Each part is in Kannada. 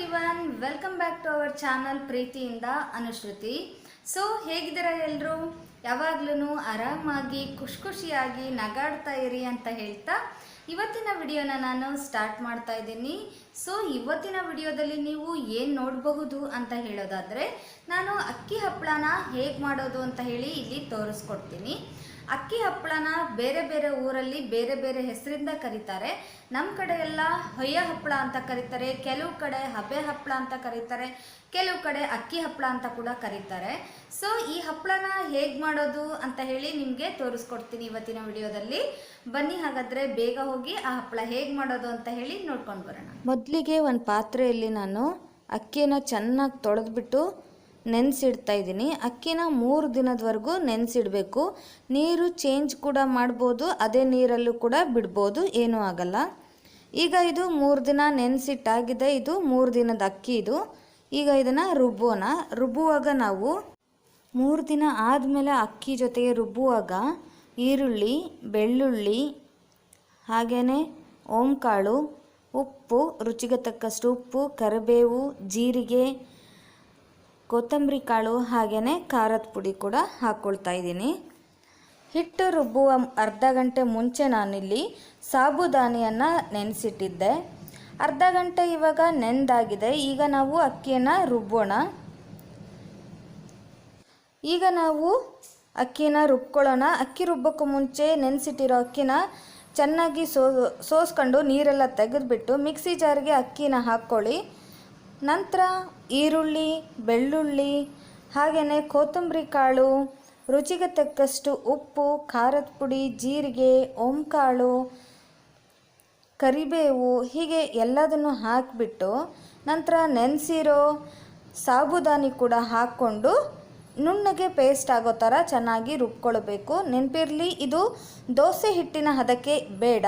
Everyone, welcome back to our channel ಪ್ರೀತಿಯಿಂದ ಅನುಶ್ರುತಿ. ಸೊ ಹೇಗಿದ್ದೀರಾ ಎಲ್ಲರೂ? ಯಾವಾಗ್ಲೂ ಆರಾಮಾಗಿ ಖುಷಿಯಾಗಿ ನಗಾಡ್ತಾ ಇರಿ ಅಂತ ಹೇಳ್ತಾ ಇವತ್ತಿನ ವಿಡಿಯೋನ ನಾನು ಸ್ಟಾರ್ಟ್ ಮಾಡ್ತಾ ಇದ್ದೀನಿ. ಸೊ ಇವತ್ತಿನ ವಿಡಿಯೋದಲ್ಲಿ ನೀವು ಏನು ನೋಡಬಹುದು ಅಂತ ಹೇಳೋದಾದರೆ, ನಾನು ಅಕ್ಕಿ ಹಪ್ಪಳನ ಹೇಗೆ ಮಾಡೋದು ಅಂತ ಹೇಳಿ ಇಲ್ಲಿ ತೋರಿಸ್ಕೊಡ್ತೀನಿ. ಅಕ್ಕಿ ಹಪ್ಪಳನ ಬೇರೆ ಬೇರೆ ಊರಲ್ಲಿ ಬೇರೆ ಬೇರೆ ಹೆಸರಿಂದ ಕರೀತಾರೆ. ನಮ್ಮ ಕಡೆ ಎಲ್ಲ ಹೊಯ್ಯ ಹಪ್ಪಳ ಅಂತ ಕರೀತಾರೆ, ಕೆಲವು ಕಡೆ ಹಬೆ ಹಪ್ಪಳ ಅಂತ ಕರೀತಾರೆ, ಕೆಲವು ಕಡೆ ಅಕ್ಕಿ ಹಪ್ಪಳ ಅಂತ ಕೂಡ ಕರೀತಾರೆ. ಸೊ ಈ ಹಪ್ಪಳನ ಹೇಗೆ ಮಾಡೋದು ಅಂತ ಹೇಳಿ ನಿಮಗೆ ತೋರಿಸ್ಕೊಡ್ತೀನಿ ಇವತ್ತಿನ ವಿಡಿಯೋದಲ್ಲಿ. ಬನ್ನಿ ಹಾಗಾದರೆ ಬೇಗ ಹೋಗಿ ಆ ಹಪ್ಪಳ ಹೇಗೆ ಮಾಡೋದು ಅಂತ ಹೇಳಿ ನೋಡ್ಕೊಂಡು ಬರೋಣ. ಮೊದಲಿಗೆ ಒಂದು ಪಾತ್ರೆಯಲ್ಲಿ ನಾನು ಅಕ್ಕಿನ ಚೆನ್ನಾಗಿ ತೊಳೆದ್ಬಿಟ್ಟು ನೆನೆಸಿಡ್ತಾ ಇದ್ದೀನಿ. ಅಕ್ಕಿನ 3 ದಿನದವರೆಗೂ ನೆನೆಸಿಡಬೇಕು. ನೀರು ಚೇಂಜ್ ಕೂಡ ಮಾಡ್ಬೋದು, ಅದೇ ನೀರಲ್ಲೂ ಕೂಡ ಬಿಡ್ಬೋದು, ಏನೂ ಆಗಲ್ಲ. ಈಗ ಇದು 3 ದಿನ ನೆನೆಸಿಟ್ಟಾಗಿದೆ. ಇದು 3 ದಿನದ ಅಕ್ಕಿ ಇದು. ಈಗ ಇದನ್ನು ರುಬ್ಬುವಾಗ ನಾವು 3 ದಿನ ಆದಮೇಲೆ ಅಕ್ಕಿ ಜೊತೆಗೆ ರುಬ್ಬುವಾಗ ಈರುಳ್ಳಿ, ಬೆಳ್ಳುಳ್ಳಿ, ಹಾಗೆಯೇ ಓಂಕಾಳು, ಉಪ್ಪು, ರುಚಿಗೆ ತಕ್ಕಷ್ಟು ಉಪ್ಪು, ಕರಿಬೇವು, ಜೀರಿಗೆ, ಕೊತ್ತಂಬರಿ ಕಾಳು, ಹಾಗೆಯೇ ಖಾರದ ಪುಡಿ ಕೂಡ ಹಾಕ್ಕೊಳ್ತಾ ಇದ್ದೀನಿ. ಹಿಟ್ಟು ರುಬ್ಬುವ ಅರ್ಧ ಗಂಟೆ ಮುಂಚೆ ನಾನಿಲ್ಲಿ ಸಾಬುದಾನಿಯನ್ನು ನೆನೆಸಿಟ್ಟಿದ್ದೆ. ಅರ್ಧ ಗಂಟೆ ಇವಾಗ ನೆಂದಾಗಿದೆ. ಈಗ ನಾವು ಅಕ್ಕಿಯನ್ನು ರುಬ್ಬೋಣ. ಈಗ ನಾವು ಅಕ್ಕಿನ ರುಬ್ಕೊಳ್ಳೋಣ. ಅಕ್ಕಿ ರುಬ್ಬಕ್ಕೂ ಮುಂಚೆ ನೆನೆಸಿಟ್ಟಿರೋ ಅಕ್ಕಿನ ಚೆನ್ನಾಗಿ ಸೋಸ್ಕೊಂಡು ನೀರೆಲ್ಲ ತೆಗೆದುಬಿಟ್ಟು ಮಿಕ್ಸಿ ಜಾರ್ಗೆ ಅಕ್ಕಿನ ಹಾಕ್ಕೊಳ್ಳಿ. ನಂತರ ಈರುಳ್ಳಿ, ಬೆಳ್ಳುಳ್ಳಿ, ಹಾಗೆಯೇ ಕೊತ್ತಂಬರಿ ಕಾಳು, ರುಚಿಗೆ ತಕ್ಕಷ್ಟು ಉಪ್ಪು, ಖಾರದ ಪುಡಿ, ಜೀರಿಗೆ, ಓಂಕಾಳು, ಕರಿಬೇವು, ಹೀಗೆ ಎಲ್ಲದನ್ನು ಹಾಕಿಬಿಟ್ಟು ನಂತರ ನೆನೆಸಿರೋ ಸಾಬುದಾನಿ ಕೂಡ ಹಾಕ್ಕೊಂಡು ನುಣ್ಣಗೆ ಪೇಸ್ಟ್ ಆಗೋ ಥರ ಚೆನ್ನಾಗಿ ರುಬ್ಕೊಳ್ಬೇಕು. ನೆನಪಿರಲಿ, ಇದು ದೋಸೆ ಹಿಟ್ಟಿನ ಹದಕ್ಕೆ ಬೇಡ.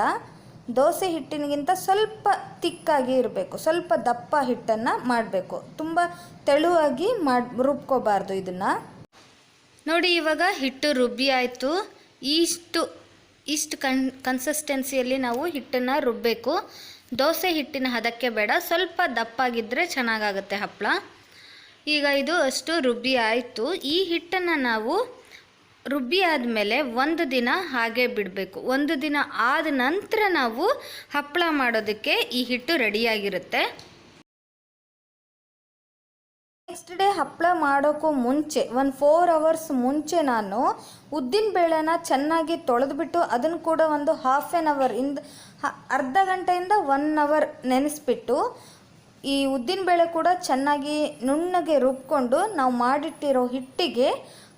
ದೋಸೆ ಹಿಟ್ಟಿನಿಗಿಂತ ಸ್ವಲ್ಪ ತಿಕ್ಕಾಗಿ ಇರಬೇಕು, ಸ್ವಲ್ಪ ದಪ್ಪ ಹಿಟ್ಟನ್ನು ಮಾಡಬೇಕು. ತುಂಬ ತೆಳುವಾಗಿ ರುಬ್ಕೋಬಾರ್ದು ಇದನ್ನು. ನೋಡಿ, ಇವಾಗ ಹಿಟ್ಟು ರುಬ್ಬಿ ಆಯಿತು. ಇಷ್ಟು ಕನ್ಸಿಸ್ಟೆನ್ಸಿಯಲ್ಲಿ ನಾವು ಹಿಟ್ಟನ್ನು ರುಬ್ಬಬೇಕು. ದೋಸೆ ಹಿಟ್ಟಿನ ಹದಕ್ಕೆ ಬೇಡ, ಸ್ವಲ್ಪ ದಪ್ಪಾಗಿದ್ದರೆ ಚೆನ್ನಾಗಾಗುತ್ತೆ ಹಪ್ಪಳ. ಈಗ ಇದು ಅಷ್ಟು ರುಬ್ಬಿ ಆಯಿತು. ಈ ಹಿಟ್ಟನ್ನು ನಾವು ರುಬ್ಬಿ ಆದಮೇಲೆ 1 ದಿನ ಹಾಗೆ ಬಿಡಬೇಕು. 1 ದಿನ ಆದ ನಂತರ ನಾವು ಹಪ್ಪಳ ಮಾಡೋದಕ್ಕೆ ಈ ಹಿಟ್ಟು ರೆಡಿಯಾಗಿರುತ್ತೆ. ನೆಕ್ಸ್ಟ್ ಡೇ ಹಪ್ಪಳ ಮಾಡೋಕ್ಕೂ ಮುಂಚೆ 4 ಅವರ್ಸ್ ಮುಂಚೆ ನಾನು ಉದ್ದಿನಬೇಳೆನ ಚೆನ್ನಾಗಿ ತೊಳೆದ್ಬಿಟ್ಟು ಅದನ್ನು ಕೂಡ ಒಂದು ಅರ್ಧ ಗಂಟೆಯಿಂದ 1 ಅವರ್ ನೆನೆಸ್ಬಿಟ್ಟು ಈ ಉದ್ದಿನಬೇಳೆ ಕೂಡ ಚೆನ್ನಾಗಿ ನುಣ್ಣಗೆ ರುಬ್ಕೊಂಡು ನಾವು ಮಾಡಿಟ್ಟಿರೋ ಹಿಟ್ಟಿಗೆ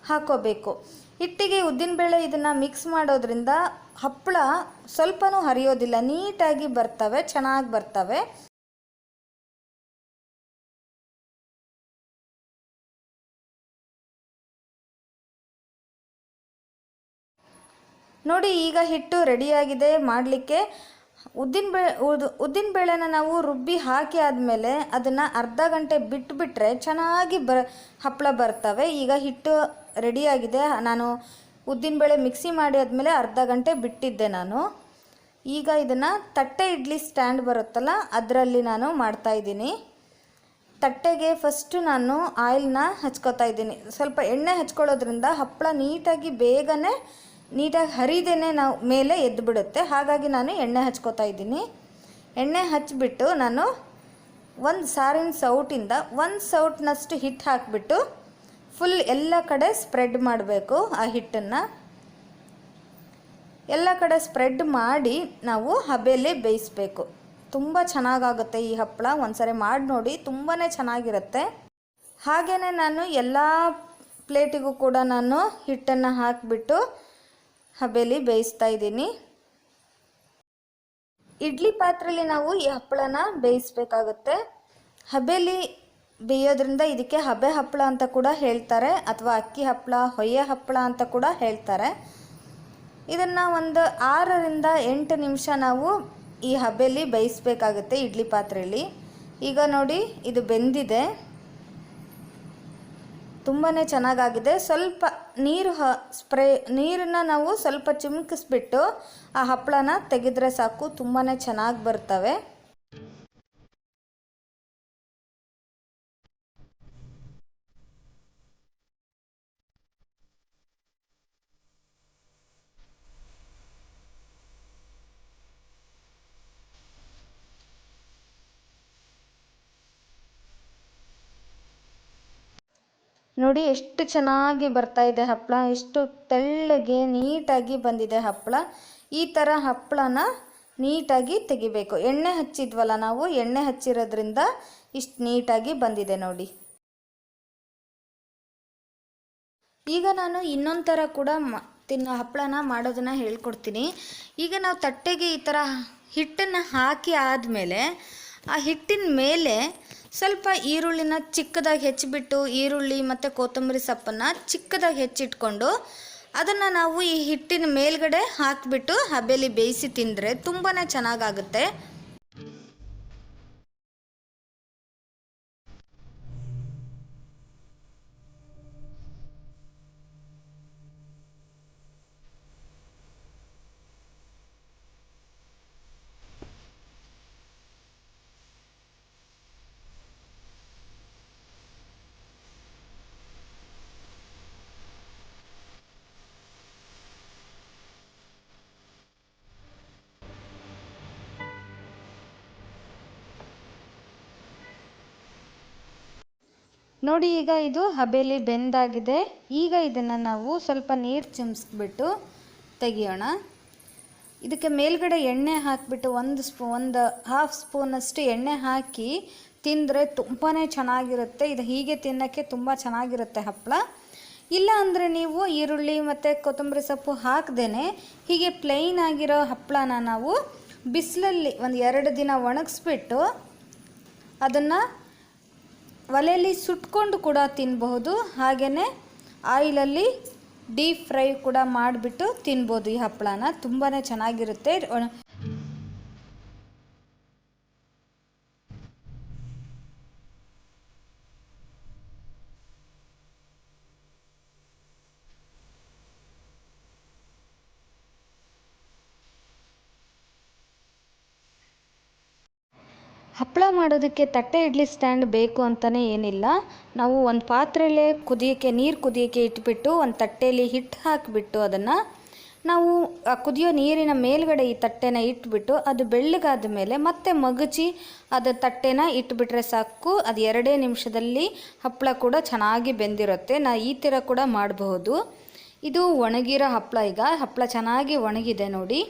ಹಾಕೋಬೇಕು. ಹಿಟ್ಟಿಗೆ ಉದ್ದಿನಬೇಳೆ ಇದನ್ನು ಮಿಕ್ಸ್ ಮಾಡೋದ್ರಿಂದ ಹಪ್ಪಳ ಸ್ವಲ್ಪನೂ ಹರಿಯೋದಿಲ್ಲ, ನೀಟಾಗಿ ಬರ್ತವೆ, ಚೆನ್ನಾಗಿ ಬರ್ತವೆ. ನೋಡಿ, ಈಗ ಹಿಟ್ಟು ರೆಡಿಯಾಗಿದೆ ಮಾಡಲಿಕ್ಕೆ. ಉದ್ದಿನಬೇಳೆನ ನಾವು ರುಬ್ಬಿ ಹಾಕಿ ಆದಮೇಲೆ ಅದನ್ನು ಅರ್ಧ ಗಂಟೆ ಬಿಟ್ಟುಬಿಟ್ರೆ ಚೆನ್ನಾಗಿ ಹಪ್ಪಳ ಬರ್ತವೆ. ಈಗ ಹಿಟ್ಟು ರೆಡಿಯಾಗಿದೆ. ನಾನು ಉದ್ದಿನಬೇಳೆ ಮಿಕ್ಸಿ ಮಾಡಿ ಆದಮೇಲೆ ಅರ್ಧ ಗಂಟೆ ಬಿಟ್ಟಿದ್ದೆ ನಾನು. ಈಗ ಇದನ್ನು ತಟ್ಟೆ ಇಡ್ಲಿ ಸ್ಟ್ಯಾಂಡ್ ಬರುತ್ತಲ್ಲ, ಅದರಲ್ಲಿ ನಾನು ಮಾಡ್ತಾಯಿದ್ದೀನಿ. ತಟ್ಟೆಗೆ ಫಸ್ಟು ನಾನು ಆಯಿಲ್ನ ಹಚ್ಕೋತಾ ಇದ್ದೀನಿ. ಸ್ವಲ್ಪ ಎಣ್ಣೆ ಹಚ್ಕೊಳ್ಳೋದ್ರಿಂದ ಹಪ್ಪಳ ಬೇಗನೆ ನೀಟಾಗಿ ಹರಿದೇನೆ ನಾವು ಮೇಲೆ ಎದ್ದು ಬಿಡುತ್ತೆ. ಹಾಗಾಗಿ ನಾನು ಎಣ್ಣೆ ಹಚ್ಕೋತಾ ಇದ್ದೀನಿ. ಎಣ್ಣೆ ಹಚ್ಚಿಬಿಟ್ಟು ನಾನು ಒಂದು ಸಾರಿನ ಸೌಟಿಂದ 1 ಸೌಟ್ನಷ್ಟು ಹಿಟ್ಟು ಹಾಕಿಬಿಟ್ಟು ಫುಲ್ ಎಲ್ಲ ಕಡೆ ಸ್ಪ್ರೆಡ್ ಮಾಡಬೇಕು. ಆ ಹಿಟ್ಟನ್ನು ಎಲ್ಲ ಕಡೆ ಸ್ಪ್ರೆಡ್ ಮಾಡಿ ನಾವು ಹಬೆಯಲ್ಲಿ ಬೇಯಿಸಬೇಕು. ತುಂಬ ಚೆನ್ನಾಗಾಗುತ್ತೆ ಈ ಹಪ್ಪಳ. ಒಂದ್ಸರಿ ಮಾಡಿ ನೋಡಿ, ತುಂಬಾ ಚೆನ್ನಾಗಿರುತ್ತೆ. ಹಾಗೆಯೇ ನಾನು ಎಲ್ಲ ಪ್ಲೇಟಿಗೂ ಕೂಡ ನಾನು ಹಿಟ್ಟನ್ನು ಹಾಕಿಬಿಟ್ಟು ಹಬೆಯಲ್ಲಿ ಬೇಯಿಸ್ತಾ ಇದ್ದೀನಿ. ಇಡ್ಲಿ ಪಾತ್ರೆಯಲ್ಲಿ ನಾವು ಈ ಹಪ್ಪಳನ ಬೇಯಿಸಬೇಕಾಗುತ್ತೆ. ಹಬೆಯಲ್ಲಿ ಬೇಯೋದ್ರಿಂದ ಇದಕ್ಕೆ ಹಬೆ ಹಪ್ಪಳ ಅಂತ ಕೂಡ ಹೇಳ್ತಾರೆ, ಅಥವಾ ಅಕ್ಕಿ ಹಪ್ಪಳ, ಹೊಯ್ಯ ಹಪ್ಪಳ ಅಂತ ಕೂಡ ಹೇಳ್ತಾರೆ. ಇದನ್ನು ಒಂದು 6 ರಿಂದ 8 ನಿಮಿಷ ನಾವು ಈ ಹಬೆಯಲ್ಲಿ ಬೇಯಿಸಬೇಕಾಗುತ್ತೆ ಇಡ್ಲಿ ಪಾತ್ರೆಯಲ್ಲಿ. ಈಗ ನೋಡಿ, ಇದು ಬೆಂದಿದೆ, ತುಂಬಾ ಚೆನ್ನಾಗಾಗಿದೆ. ಸ್ವಲ್ಪ ನೀರನ್ನು ನಾವು ಸ್ವಲ್ಪ ಚಿಮುಕಿಸ್ಬಿಟ್ಟು ಆ ಹಪ್ಪಳನ ತೆಗೆದ್ರೆ ಸಾಕು, ತುಂಬಾ ಚೆನ್ನಾಗಿ ಬರ್ತವೆ. ನೋಡಿ ಎಷ್ಟು ಚೆನ್ನಾಗಿ ಬರ್ತಾ ಇದೆ ಹಪ್ಪಳ, ಎಷ್ಟು ತೆಳ್ಳಗೆ ನೀಟಾಗಿ ಬಂದಿದೆ ಹಪ್ಪಳ. ಈ ಥರ ಹಪ್ಪಳನ ನೀಟಾಗಿ ತೆಗಿಬೇಕು. ಎಣ್ಣೆ ಹಚ್ಚಿದ್ವಲ್ಲ ನಾವು, ಎಣ್ಣೆ ಹಚ್ಚಿರೋದ್ರಿಂದ ಇಷ್ಟು ನೀಟಾಗಿ ಬಂದಿದೆ ನೋಡಿ. ಈಗ ನಾನು ಇನ್ನೊಂದು ಥರ ಕೂಡ ಹಪ್ಪಳನ ಮಾಡೋದನ್ನು ಹೇಳ್ಕೊಡ್ತೀನಿ. ಈಗ ನಾವು ತಟ್ಟೆಗೆ ಈ ಥರ ಹಿಟ್ಟನ್ನು ಹಾಕಿ ಆದಮೇಲೆ ಆ ಹಿಟ್ಟಿನ ಮೇಲೆ ಸ್ವಲ್ಪ ಈರುಳ್ಳಿನ ಚಿಕ್ಕದಾಗಿ ಹೆಚ್ಚಿಬಿಟ್ಟು, ಈರುಳ್ಳಿ ಮತ್ತು ಕೊತ್ತಂಬರಿ ಸೊಪ್ಪನ್ನು ಚಿಕ್ಕದಾಗಿ ಹೆಚ್ಚಿಟ್ಕೊಂಡು ಅದನ್ನು ನಾವು ಈ ಹಿಟ್ಟಿನ ಮೇಲ್ಗಡೆ ಹಾಕಿಬಿಟ್ಟು ಹಬೆಯಲ್ಲಿ ಬೇಯಿಸಿ ತಿಂದರೆ ತುಂಬಾ ಚೆನ್ನಾಗಾಗುತ್ತೆ. ನೋಡಿ ಈಗ ಇದು ಹಬೆಯಲ್ಲಿ ಬೆಂದಾಗಿದೆ. ಈಗ ಇದನ್ನು ನಾವು ಸ್ವಲ್ಪ ನೀರು ಚಿಮ್ಸ್ಬಿಟ್ಟು ತೆಗಿಯೋಣ. ಇದಕ್ಕೆ ಮೇಲ್ಗಡೆ ಎಣ್ಣೆ ಹಾಕಿಬಿಟ್ಟು ಒಂದು ಹಾಫ್ ಸ್ಪೂನಷ್ಟು ಎಣ್ಣೆ ಹಾಕಿ ತಿಂದರೆ ತುಂಬಾ ಚೆನ್ನಾಗಿರುತ್ತೆ. ಇದು ಹೀಗೆ ತಿನ್ನೋಕ್ಕೆ ತುಂಬ ಚೆನ್ನಾಗಿರುತ್ತೆ ಹಪ್ಪಳ. ಇಲ್ಲ ಅಂದರೆ ನೀವು ಈರುಳ್ಳಿ ಮತ್ತು ಕೊತ್ತಂಬರಿ ಸೊಪ್ಪು ಹಾಕ್ದೇ ಹೀಗೆ ಪ್ಲೈನ್ ಆಗಿರೋ ಹಪ್ಪಳನ ನಾವು ಬಿಸಿಲಲ್ಲಿ 1-2 ದಿನ ಒಣಗಿಸ್ಬಿಟ್ಟು ಅದನ್ನು ಒಲೆಯಲ್ಲಿ ಸುಟ್ಕೊಂಡು ಕೂಡ ತಿನ್ಬಹುದು. ಹಾಗೆಯೇ ಆಯಿಲಲ್ಲಿ ಡೀಪ್ ಫ್ರೈ ಕೂಡ ಮಾಡಿಬಿಟ್ಟು ತಿನ್ಬೋದು. ಈ ಹಪ್ಪಳನ ತುಂಬಾ ಚೆನ್ನಾಗಿರುತ್ತೆ. ಹಪ್ಪಳ ಮಾಡೋದಕ್ಕೆ ತಟ್ಟೆ ಇಡ್ಲಿ ಸ್ಟ್ಯಾಂಡ್ ಬೇಕು ಅಂತಲೇ ಏನಿಲ್ಲ. ನಾವು ಒಂದು ಪಾತ್ರೆಯಲ್ಲೇ ನೀರು ಕುದಿಯೋಕ್ಕೆ ಇಟ್ಬಿಟ್ಟು ಒಂದು ತಟ್ಟೆಯಲ್ಲಿ ಹಿಟ್ಟು ಹಾಕಿಬಿಟ್ಟು ಅದನ್ನು ನಾವು ಕುದಿಯೋ ನೀರಿನ ಮೇಲ್ಗಡೆ ಈ ತಟ್ಟೆನ ಇಟ್ಬಿಟ್ಟು ಅದು ಬೆಳ್ಳಗಾದ ಮೇಲೆ ಮತ್ತೆ ಮಗುಚಿ ಅದು ತಟ್ಟೆನ ಇಟ್ಬಿಟ್ರೆ ಸಾಕು. ಅದು 2 ನಿಮಿಷದಲ್ಲಿ ಹಪ್ಪಳ ಕೂಡ ಚೆನ್ನಾಗಿ ಬೆಂದಿರುತ್ತೆ. ಈ ಥರ ಕೂಡ ಮಾಡಬಹುದು. ಇದು ಒಣಗಿರೋ ಹಪ್ಪಳ. ಈಗ ಹಪ್ಪಳ ಚೆನ್ನಾಗಿ ಒಣಗಿದೆ ನೋಡಿ.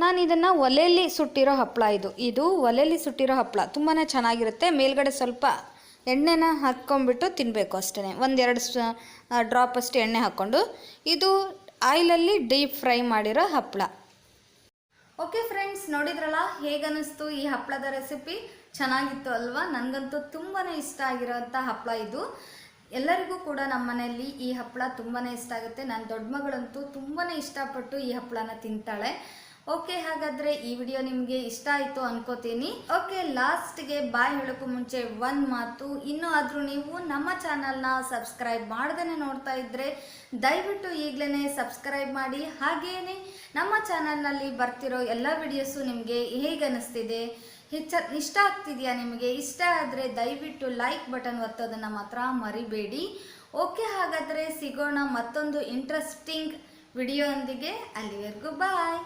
ನಾನು ಇದನ್ನು ಒಲೆಯಲ್ಲಿ ಸುಟ್ಟಿರೋ ಹಪ್ಪಳ. ಇದು ಒಲೆಯಲ್ಲಿ ಸುಟ್ಟಿರೋ ಹಪ್ಪಳ ತುಂಬಾ ಚೆನ್ನಾಗಿರುತ್ತೆ. ಮೇಲ್ಗಡೆ ಸ್ವಲ್ಪ ಎಣ್ಣೆನ ಹಾಕ್ಕೊಂಬಿಟ್ಟು ತಿನ್ನಬೇಕು ಅಷ್ಟೇ. 1-2 ಡ್ರಾಪಷ್ಟು ಎಣ್ಣೆ ಹಾಕ್ಕೊಂಡು. ಇದು ಆಯಿಲಲ್ಲಿ ಡೀಪ್ ಫ್ರೈ ಮಾಡಿರೋ ಹಪ್ಪಳ. ಓಕೆ ಫ್ರೆಂಡ್ಸ್, ನೋಡಿದ್ರಲ್ಲ ಹೇಗನ್ನಿಸ್ತು ಈ ಹಪ್ಪಳದ ರೆಸಿಪಿ? ಚೆನ್ನಾಗಿತ್ತು ಅಲ್ವಾ? ನನಗಂತೂ ತುಂಬಾ ಇಷ್ಟ ಆಗಿರೋಂಥ ಹಪ್ಪಳ ಇದು. ಎಲ್ಲರಿಗೂ ಕೂಡ ನಮ್ಮ ಮನೆಯಲ್ಲಿ ಈ ಹಪ್ಪಳ ತುಂಬಾ ಇಷ್ಟ ಆಗುತ್ತೆ. ನನ್ನ ದೊಡ್ಡ ಮಗಳಂತೂ ತುಂಬಾ ಇಷ್ಟಪಟ್ಟು ಈ ಹಪ್ಪಳನ ತಿಂತಾಳೆ. ಓಕೆ, ಹಾಗಾದರೆ ಈ ವಿಡಿಯೋ ನಿಮಗೆ ಇಷ್ಟ ಆಯಿತು ಅನ್ಕೋತೀನಿ. ಓಕೆ, ಲಾಸ್ಟ್ಗೆ ಬಾಯ್ ಹೇಳೋಕ್ಕೂ ಮುಂಚೆ ಒಂದು ಮಾತು. ಇನ್ನೂ ಆದರೂ ನೀವು ನಮ್ಮ ಚಾನಲ್ನ ಸಬ್ಸ್ಕ್ರೈಬ್ ಮಾಡ್ದೇ ನೋಡ್ತಾ ಇದ್ದರೆ ದಯವಿಟ್ಟು ಈಗಲೇ ಸಬ್ಸ್ಕ್ರೈಬ್ ಮಾಡಿ. ಹಾಗೆಯೇ ನಮ್ಮ ಚಾನಲ್ನಲ್ಲಿ ಬರ್ತಿರೋ ಎಲ್ಲ ವಿಡಿಯೋಸು ನಿಮಗೆ ಹೇಗೆ ಅನ್ನಿಸ್ತಿದೆ, ಇಷ್ಟ ಆಗ್ತಿದೆಯಾ ನಿಮಗೆ? ಇಷ್ಟ ಆದರೆ ದಯವಿಟ್ಟು ಲೈಕ್ ಬಟನ್ ಒತ್ತೋದನ್ನು ಮಾತ್ರ ಮರಿಬೇಡಿ. ಓಕೆ, ಹಾಗಾದರೆ ಸಿಗೋಣ ಮತ್ತೊಂದು ಇಂಟ್ರೆಸ್ಟಿಂಗ್ ವಿಡಿಯೋ ಒಂದಿಗೆ. ಅಲ್ಲಿವರೆಗೂ ಬಾಯ್.